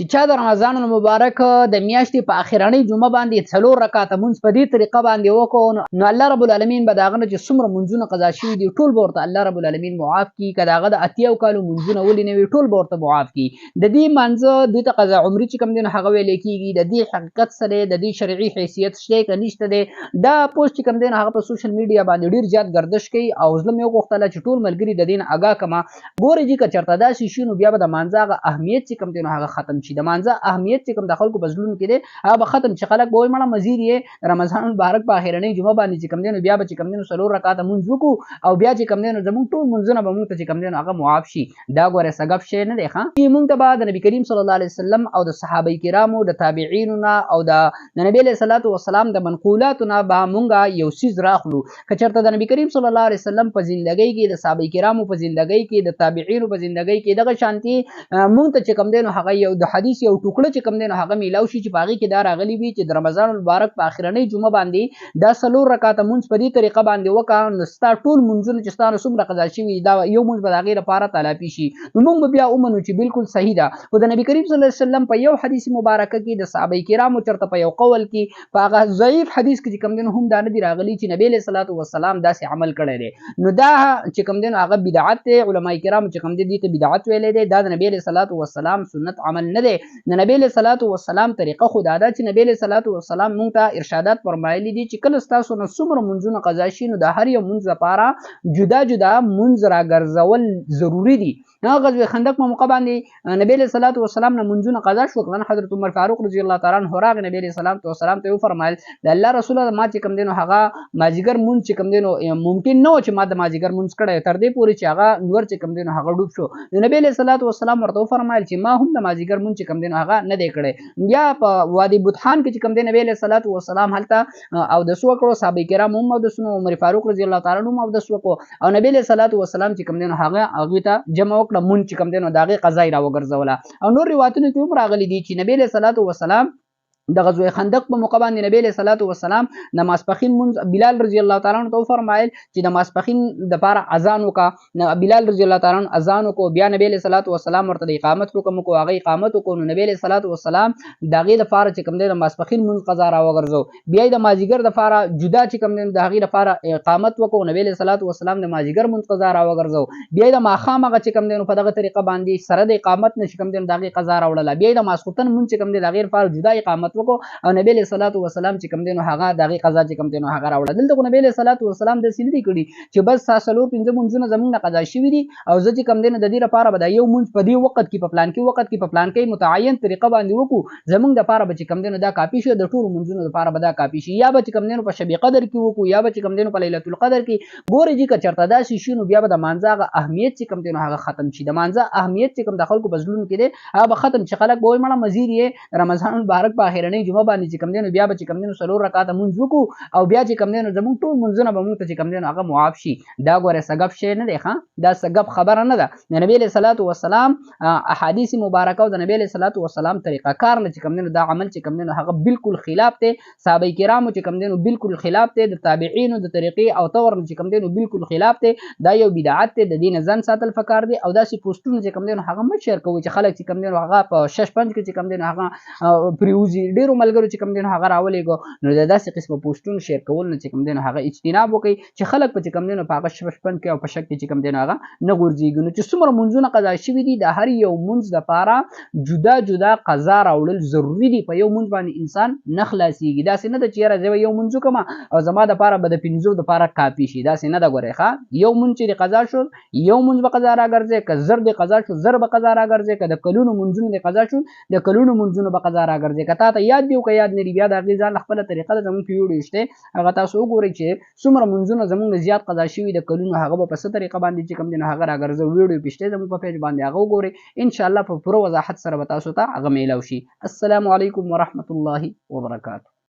چې چا د رمضان المبارک د میاشتې په اخرنۍ جمعه باندې 4 رکعاته مونځ په دې طریقه باندې وکړو نو الله رب العالمین به داغه چې څومره مونځونه قضا شوي دي ټول به ورته الله رب العالمین معاف کړي که د هغه د اتیاو کالو مونځونه ولې نه وي ټول به ورته معاف کړي د دې مانځه دوی ته قضا عمري چې کوم دی نو هغه ویلی کېږي د دې حقیقت څه دی د دې شرعي حیثیت شته که نشته دی دا پوسټ چې کوم دی نو هغه په سوشل میډیا باندې ډېر زیات ګردش کوي او زه مې وغوښتله چې ټول ملګري د دې نه اګاه کړمه ګورئ جي که چېرته داسې شي نو بیا به د مانځه هغه اهمیت چې کوم دی نو هغه ختم شي د مانځه اهمیت چې کوم د خلکو په زړونو کې دی هغه به ختم شي خلک به وایي مړه مزید یې رمضان المبارک په اخرنۍ جمعه باندې چې کوم دی نو بیا به چې کوم دی نو 4 رکعاته مونځ وکړو او بیا چې کوم دی نو زموږ ټول مونځونه به موږ ته چې کوم دی نو هغه معاف شي دا ګوره څه ګپ شی نه دی ښه چې موږ ته به د نبي کریم صلی الله علیه وسلم او د صحابه کرامو د تابعینو نه او د نبی علیه الصلاۃ والسلام د منقولاتو نه به موږ یو څیز راخلو که چېرته د نبی کریم صلی الله علیه وسلم په زندګۍ کې د صحابه کرامو په زندګۍ کې د تابعینو په زندګۍ کې دغه شانتي موږ ته چې کوم دی نو هغه یو د حدیث یو ټوکړه چې کوم دی نو هغه میلاو شي چې په هغې کې دا راغلی وي چې د رمضان المبارک په اخرنۍ جمعه باندې دا 4 رکعاته مونځ په دې طریقه باندې وکړه نو ستا ټول مونځونه چې ستا نه څومره قضا شوي دا یو مونځ به د هغې لپاره تلافي شي نو موږ به بیا ومنو چې بالکل صحیح ده خو د نبي کریم صلی الله علیه وسلم په یو حدیث مبارکه کې د صحابه کرامو چېرته په یو قول کې په هغه ضعیف حدیث کې چې کوم دی نو هم دا نه دي راغلي چې نبی علیه الصلاۃ والسلام داسې عمل کړی دی نو دا چې کوم دی نو هغه بدعت دی علما کرامو چې کوم دی دې ته بدعت ویلی دی دا د نبی علیه الصلاۃ والسلام سنت عمل نه دی د نبی علیه الصلاۃ والسلام طریقه خو دا ده چې نبی علیه الصلاۃ والسلام موږ ته ارشادات فرمایلي دي چې کله ستاسو نه څومره مونځونه قضا شي نو د هر یو مونځ لپاره جدا جدا مونځ راګرځول ضروري دي غزوه خندق په موقع باندې نبی علیه الصلاۃ والسلام نه مونځونه قضا شو کړه حضرت عمر فاروق رضی الله تعالی عنه راغی نبی علیه السلام ته وفرمایل د الله رسول ما چې کوم دی نو هغه مازیګر مونځ چې کوم دی نو ممکن نه و چې ما د مازیګر مونځ کړی تر دې پورې چې هغه نور چې کوم دی نو هغه ډوب شو نو نبی علیه الصلاۃ والسلام ورته وفرمایل چې ما هم د مازیګر مونځ چې کوم دی نو هغه نه دی کړی بیا په وادي بطحان کې چې کوم دی نبی علیه الصلاۃ والسلام هلته او د سو کړو صحابه کرام هم او د سنو عمر فاروق رضی الله تعالی عنہ او د سو کو او نبی علیه الصلاۃ والسلام چې کوم دی نو هغه ته جمع وکړه مونږ چې کوم دی نو داغه قضا را وګرځوله او نور روایتونه کې هم راغلي دي چې نبی علیه الصلاۃ والسلام د غزوه خندق په موقع باندې نبی علیه الصلاۃ والسلام د ماسپخین مونځ بلال رضی الله تعالی عنہ ته فرمایل چې د ماسپخین د لپاره اذان وکړه بلال رضی الله تعالی عنہ اذان وکړو بیا نبی علیه الصلاۃ والسلام ورته د اقامت حکم وکړو هغه اقامت وکړو نو نبی علیه الصلاۃ والسلام دغه لپاره چې کوم دی د ماسپخین مونځ قضا را وګرځو بیا د مازیګر لپاره جدا چې کوم دی د هغه لپاره اقامت وکړو نبی علیه الصلاۃ والسلام د مازیګر مونځ قضا را وګرځو بیا د ماخام هغه چې کوم دی په دغه طریقه باندې سره د اقامت نشي کوم دی دغه قضا راوړل بیا د ماسختن مونځ چې کوم دی د غیر لپاره جدا اقامت وکړو او نبی علیه الصلاۃ والسلام چې کوم دی نو هغه دغه قضا چې کوم دی نو هغه راوړل دلته نبی علیه الصلاۃ والسلام د سینې کړي چې بس تاسو 5 مونځونه زمونږ نه قضا شوي دي او زه چې کوم دی نو د دې لپاره به د یو مونځ په دې وخت کې په پلان کې متعین طریقه باندې وکړو زمونږ د لپاره به چې کوم دی نو دا کافي شي د ټول مونځونو لپاره به دا کافي شي یا به چې کوم دی نو په شب قدر کې وکړو یا به چې کوم دی نو په ليله القدر کې ګورې چې که چېرته داسې شي نو بیا به د مانځه اهمیت چې کوم دی نو هغه ختم شي د مانځه اهمیت چې کوم د خلکو په زړونو کې دی هغه به ختم شي خلک به وایي مړه مزید یې رمضان المبارک په اخرنۍ جمعه باندې چې کوم دی نو بیا به چې کوم دی نو 4 رکعاته مونځ وکړو او بیا چې کوم دی نو زموږ ټول مونځونه به موږ ته چې کوم دی نو هغه معاف شي دا ګوره څه ګپ شی نه دی ښه دا څه ګپ خبره نه ده د نبی علیه الصلاۃ والسلام احادیث مبارکه او د نبی علیه الصلاۃ والسلام طریقه کار نه چې کوم دی نو دا عمل چې کوم دی نو هغه بالکل خلاف دی صحابه کرامو چې کوم دی نو بالکل خلاف دی د تابعینو د طریقې او طور چې کوم دی نو بالکل خلاف دی دا یو بدعت دی د دین ځان ساتل فکر دی او داسې پوسټونه چې کوم دی نو هغه مه شیر کوئ چې خلک چې کوم دی نو هغه په 6 5 کې چې کوم دی نو هغه پریوزي ډیرو ملګرو چې کوم دی نو هغه راولېږو نو د داسې قسمه پوسټونو شیر کول نه چې کوم دی نو هغه اجتناب وکړي چې خلک په چې کوم دی نو په هغه شپن کې او په شک کې چې کوم دی نو هغه نه غورځېږي نو چې څومره مونځونه قضا شوي دي د هر یو مونځ دپاره جدا جدا قضا راوړل ضروري دي په یو مونځ باندې انسان نه خلاصېږي داسې نه ده چې یاره زه یو مونځ وکړم او زما دپاره به د 5 دپاره کافي شي داسې نه ده ګورئ ښه یو مونځ چې د قضا شو یو مونځ به قضا راګرځي که زر د قضا شو زر به قضا راګرځي که د کلونو مونځونه د قضا شو د کلونو مونځونه به قضا راګرځي که تا ته یاد دی او که یاد نه دی بیا د هغې ځان خپله طریقه ده زموږ په ویډیو شته هغه تاسو وګورئ چې څومره مونځونه زموږ نه زیات قضا شوي د کلونو هغه به په څه طریقه باندې چې کوم دی نو هغه راګرځو ویډیو پې شته زموږ په پیج باندې هغه وګورئ انشاءالله په پوره وضاحت سره به تاسو ته هغه میلاو شي السلام علیکم ورحمة الله وبرکاته